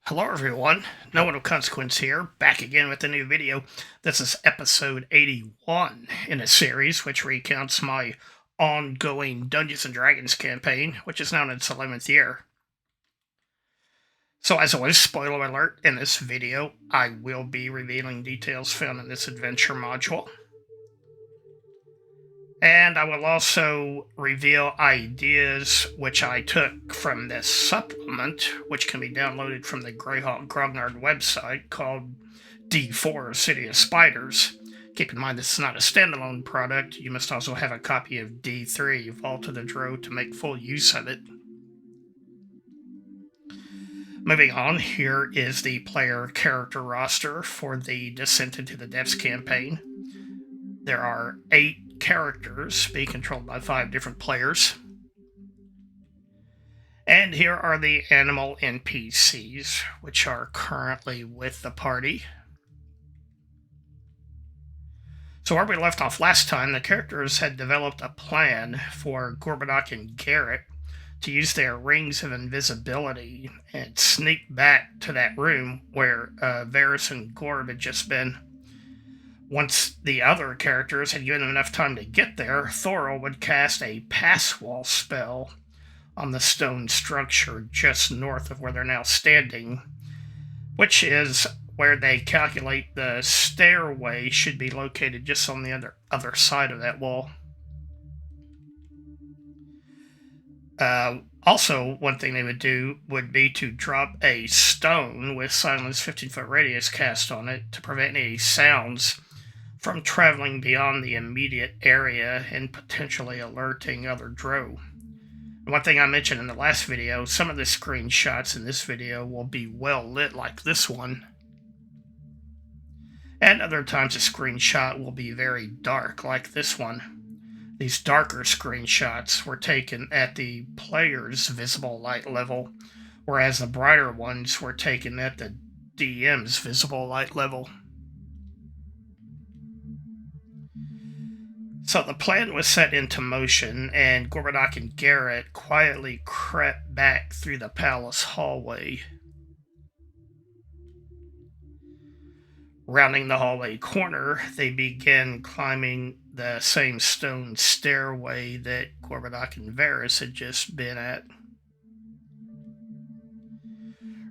Hello everyone, No One of Consequence here, back again with a new video. This is episode 81 in a series which recounts my ongoing Dungeons & Dragons campaign, which is now in its 11th year. So as always, spoiler alert, in this video I will be revealing details found in this adventure module. And I will also reveal ideas which I took from this supplement, which can be downloaded from the Greyhawk Grognard website called D4 City of Spiders. Keep in mind this is not a standalone product. You must also have a copy of D3 Vault of the Drow to make full use of it. Moving on, here is the player character roster for the Descent into the Depths campaign. There are 8 characters being controlled by 5 different players. And here are the animal NPCs, which are currently with the party. So where we left off last time, the characters had developed a plan for Gorbadoc and Garrett to use their rings of invisibility and sneak back to that room where Varys and Gorb had just been. Once the other characters had given them enough time to get there, Thorol would cast a pass wall spell on the stone structure just north of where they're now standing, which is where they calculate the stairway should be located just on the other side of that wall. Also, one thing they would do would be to drop a stone with silence 15-foot radius cast on it to prevent any sounds from traveling beyond the immediate area and potentially alerting other Drow. And one thing I mentioned in the last video, some of the screenshots in this video will be well lit like this one. And other times a screenshot will be very dark like this one. These darker screenshots were taken at the player's visible light level, whereas the brighter ones were taken at the DM's visible light level. So the plan was set into motion, and Gorbadoc and Garrett quietly crept back through the palace hallway. Rounding the hallway corner, they began climbing the same stone stairway that Gorbadoc and Varys had just been at.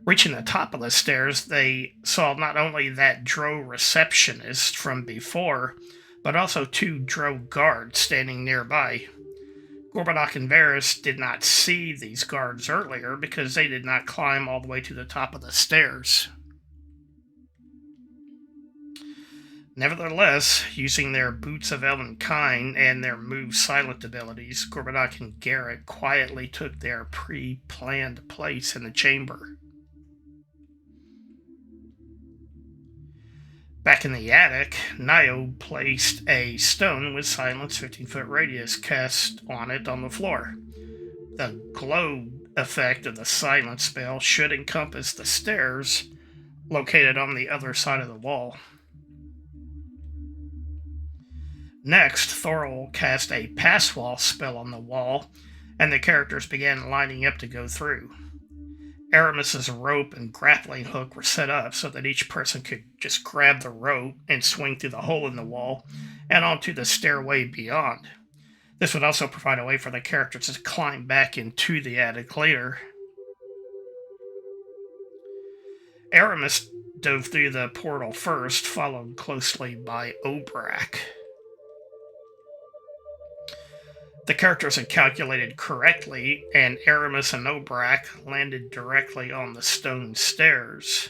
Reaching the top of the stairs, they saw not only that Drow receptionist from before, but also 2 Drow guards standing nearby. Gorbadoc and Varys did not see these guards earlier because they did not climb all the way to the top of the stairs. Nevertheless, using their Boots of Elvenkind and their Move Silent abilities, Gorbadoc and Garrett quietly took their pre-planned place in the chamber. Back in the attic, Niobe placed a stone with silence 15-foot radius cast on it on the floor. The glow effect of the silence spell should encompass the stairs located on the other side of the wall. Next, Thorol cast a pass wall spell on the wall, and the characters began lining up to go through. Aramis's rope and grappling hook were set up so that each person could just grab the rope and swing through the hole in the wall and onto the stairway beyond. This would also provide a way for the characters to climb back into the attic later. Aramis dove through the portal first, followed closely by Obrak. The characters had calculated correctly, and Aramis and Obrak landed directly on the stone stairs.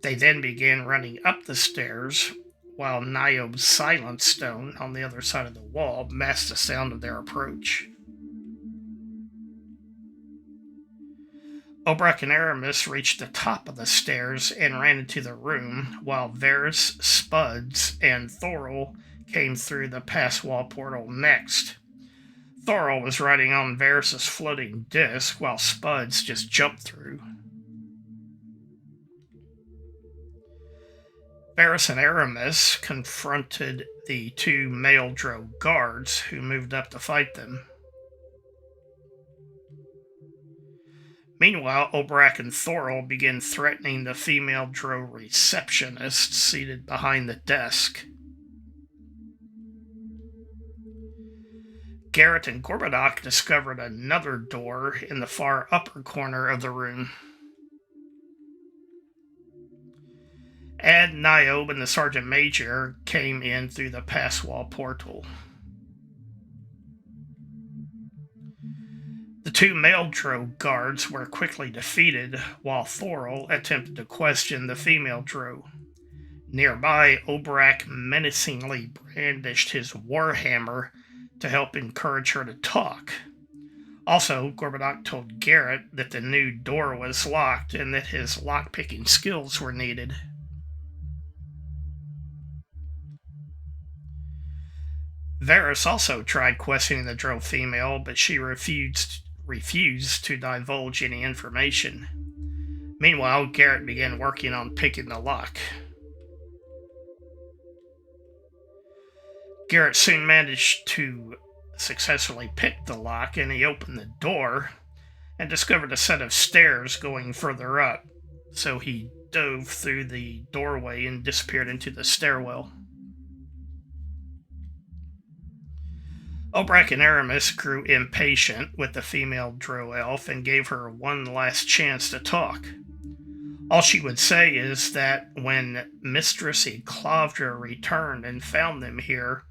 They then began running up the stairs, while Niobe's silent stone on the other side of the wall masked the sound of their approach. Obrak and Aramis reached the top of the stairs and ran into the room, while Varys, Spuds, and Thorol came through the pass wall portal next. Thorol was riding on Varys' floating disc, while Spuds just jumped through. Varys and Aramis confronted the 2 male Drow guards who moved up to fight them. Meanwhile, Obrak and Thorol begin threatening the female Drow receptionist seated behind the desk. Garrett and Gorbadoc discovered another door in the far upper corner of the room. Ad, Niobe, and the Sergeant Major came in through the pass-wall portal. The two male Drow guards were quickly defeated, while Thorol attempted to question the female Drow. Nearby, Obrak menacingly brandished his warhammer to help encourage her to talk. Also, Gorbadoc told Garrett that the new door was locked and that his lockpicking skills were needed. Varys also tried questioning the Drow female, but she refused to divulge any information. Meanwhile, Garrett began working on picking the lock. Garrett soon managed to successfully pick the lock, and he opened the door and discovered a set of stairs going further up. So he dove through the doorway and disappeared into the stairwell. Obrak and Aramis grew impatient with the female Drow elf and gave her one last chance to talk. All she would say is that when Mistress Eclavdra returned and found them here,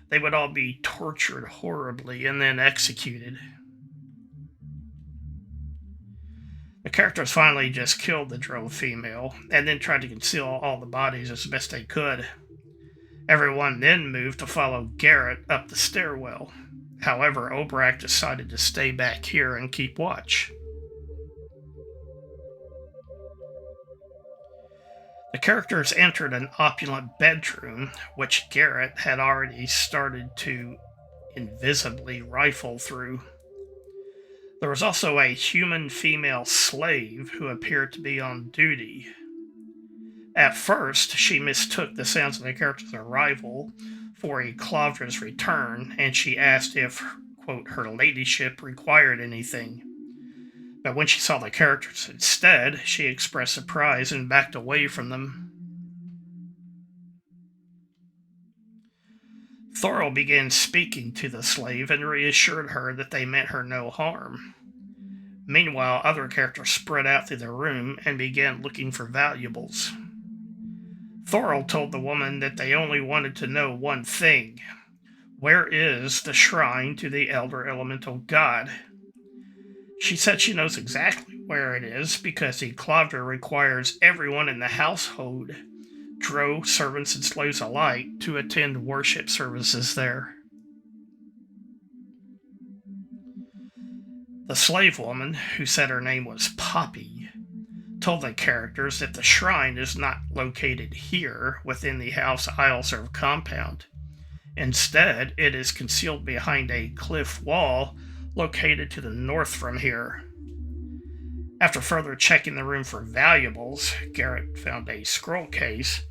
they would all be tortured horribly and then executed. The characters finally just killed the Drow female and then tried to conceal all the bodies as best they could. Everyone then moved to follow Garrett up the stairwell. However, Obrak decided to stay back here and keep watch. The characters entered an opulent bedroom, which Garrett had already started to invisibly rifle through. There was also a human female slave who appeared to be on duty. At first, she mistook the sounds of the character's arrival for Eclavdra's return, and she asked if, quote, her ladyship required anything. But when she saw the characters instead, she expressed surprise and backed away from them. Thorol began speaking to the slave and reassured her that they meant her no harm. Meanwhile, other characters spread out through the room and began looking for valuables. Thorol told the woman that they only wanted to know one thing. Where is the shrine to the Elder Elemental God? She said she knows exactly where it is because Eclavdra requires everyone in the household, Drow, servants, and slaves alike, to attend worship services there. The slave woman, who said her name was Poppy, told the characters that the shrine is not located here within the House Ileserve compound. Instead, it is concealed behind a cliff wall located to the north from here. After further checking the room for valuables, Garrett found a scroll case.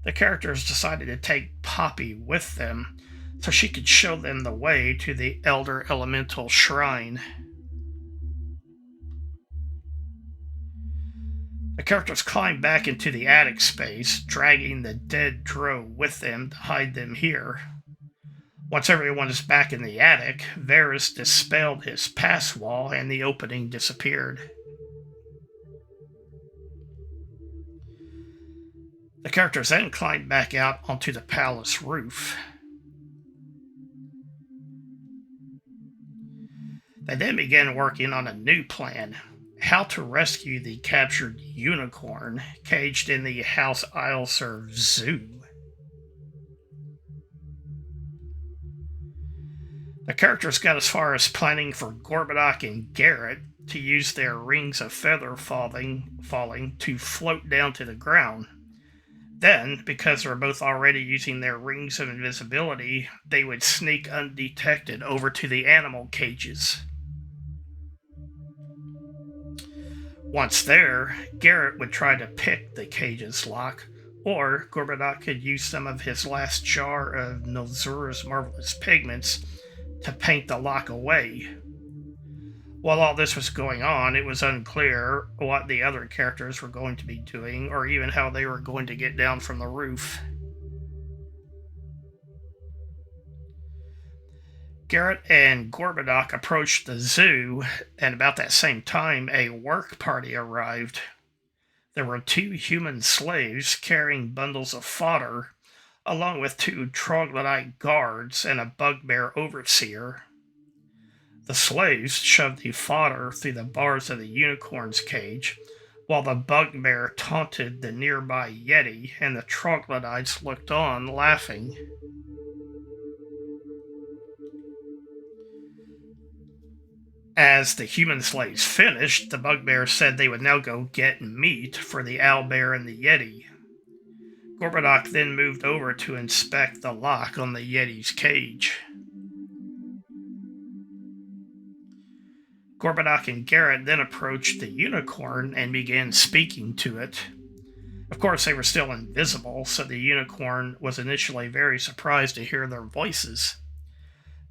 The characters decided to take Poppy with them so she could show them the way to the Elder Elemental Shrine. The characters climbed back into the attic space, dragging the dead Drow with them to hide them here. Once everyone is back in the attic, Varys dispelled his pass wall and the opening disappeared. The characters then climbed back out onto the palace roof. They then began working on a new plan: how to rescue the captured unicorn caged in the House Ileserve Zoo. The characters got as far as planning for Gorbadoc and Garrett to use their rings of feather falling to float down to the ground. Then, because they were both already using their rings of invisibility, they would sneak undetected over to the animal cages. Once there, Garrett would try to pick the cage's lock, or Gorbadoc could use some of his last jar of Nilzura's marvelous pigments to paint the lock away. While all this was going on, it was unclear what the other characters were going to be doing, or even how they were going to get down from the roof. Garrett and Gorbadoc approached the zoo, and about that same time, a work party arrived. There were 2 human slaves carrying bundles of fodder, along with 2 troglodyte guards and a bugbear overseer. The slaves shoved the fodder through the bars of the unicorn's cage, while the bugbear taunted the nearby yeti, and the troglodytes looked on, laughing. As the human slaves finished, the bugbear said they would now go get meat for the owlbear and the yeti. Gorbadoc then moved over to inspect the lock on the yeti's cage. Gorbadoc and Garrett then approached the unicorn and began speaking to it. Of course, they were still invisible, so the unicorn was initially very surprised to hear their voices.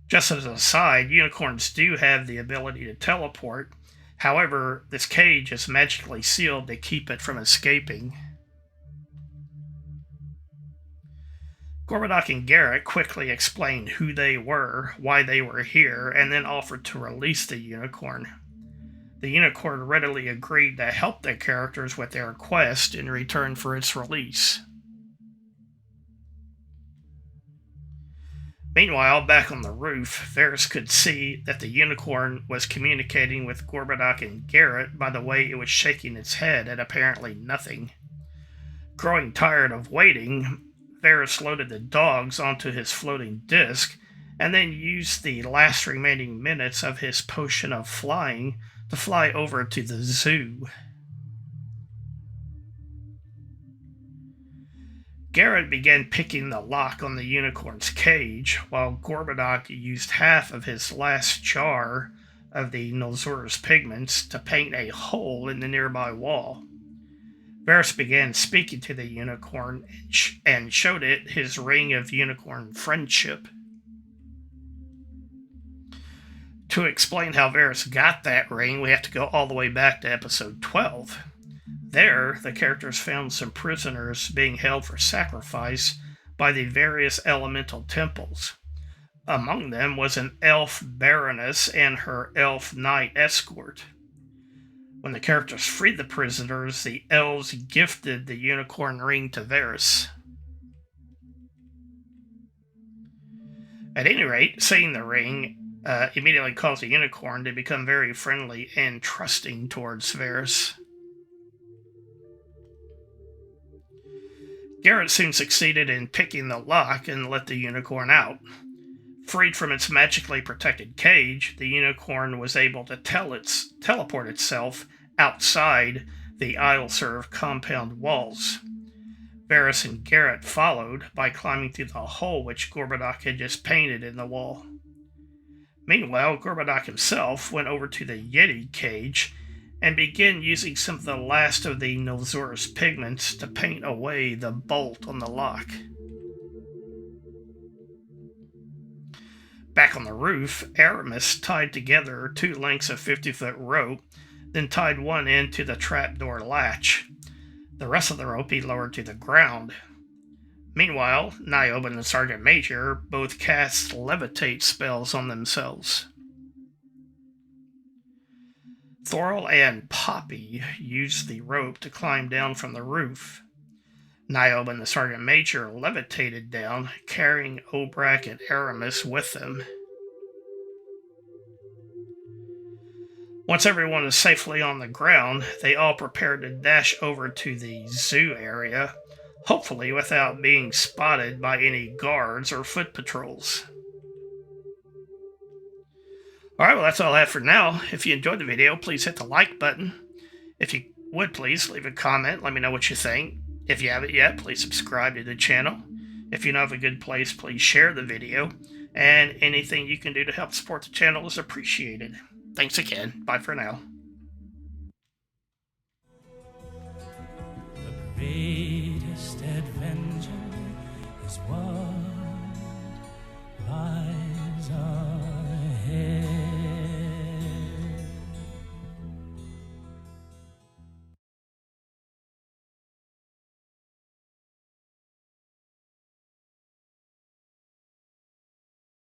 Just as an aside, unicorns do have the ability to teleport. However, this cage is magically sealed to keep it from escaping. Gorbadoc and Garrett quickly explained who they were, why they were here, and then offered to release the unicorn. The unicorn readily agreed to help the characters with their quest in return for its release. Meanwhile, back on the roof, Varys could see that the unicorn was communicating with Gorbadoc and Garrett by the way it was shaking its head at apparently nothing. Growing tired of waiting, Varys loaded the dogs onto his floating disc and then used the last remaining minutes of his potion of flying to fly over to the zoo. Garrett began picking the lock on the unicorn's cage, while Gorbadoc used half of his last jar of the Nolzur's pigments to paint a hole in the nearby wall. Varys began speaking to the unicorn and showed it his ring of unicorn friendship. To explain how Varys got that ring, we have to go all the way back to episode 12. There, the characters found some prisoners being held for sacrifice by the various elemental temples. Among them was an elf baroness and her elf knight escort. When the characters freed the prisoners, the elves gifted the unicorn ring to Varys. At any rate, seeing the ring immediately caused the unicorn to become very friendly and trusting towards Varys. Garrett soon succeeded in picking the lock and let the unicorn out. Freed from its magically protected cage, the unicorn was able to teleport itself outside the Isleserve compound walls. Varys and Garrett followed by climbing through the hole which Gorbadoc had just painted in the wall. Meanwhile, Gorbadoc himself went over to the Yeti cage and began using some of the last of the Nolzur's pigments to paint away the bolt on the lock. Back on the roof, Aramis tied together 2 lengths of 50-foot rope, then tied one end to the trapdoor latch. The rest of the rope he lowered to the ground. Meanwhile, Niobe and the Sergeant Major both cast levitate spells on themselves. Thorol and Poppy used the rope to climb down from the roof. Niobe and the Sergeant Major levitated down, carrying Obrak and Aramis with them. Once everyone was safely on the ground, they all prepared to dash over to the zoo area, hopefully without being spotted by any guards or foot patrols. Alright, well that's all I have for now. If you enjoyed the video, please hit the like button. If you would please leave a comment, let me know what you think. If you haven't yet, please subscribe to the channel. If you know of a good place, please share the video. And anything you can do to help support the channel is appreciated. Thanks again. Bye for now. The greatest adventure is what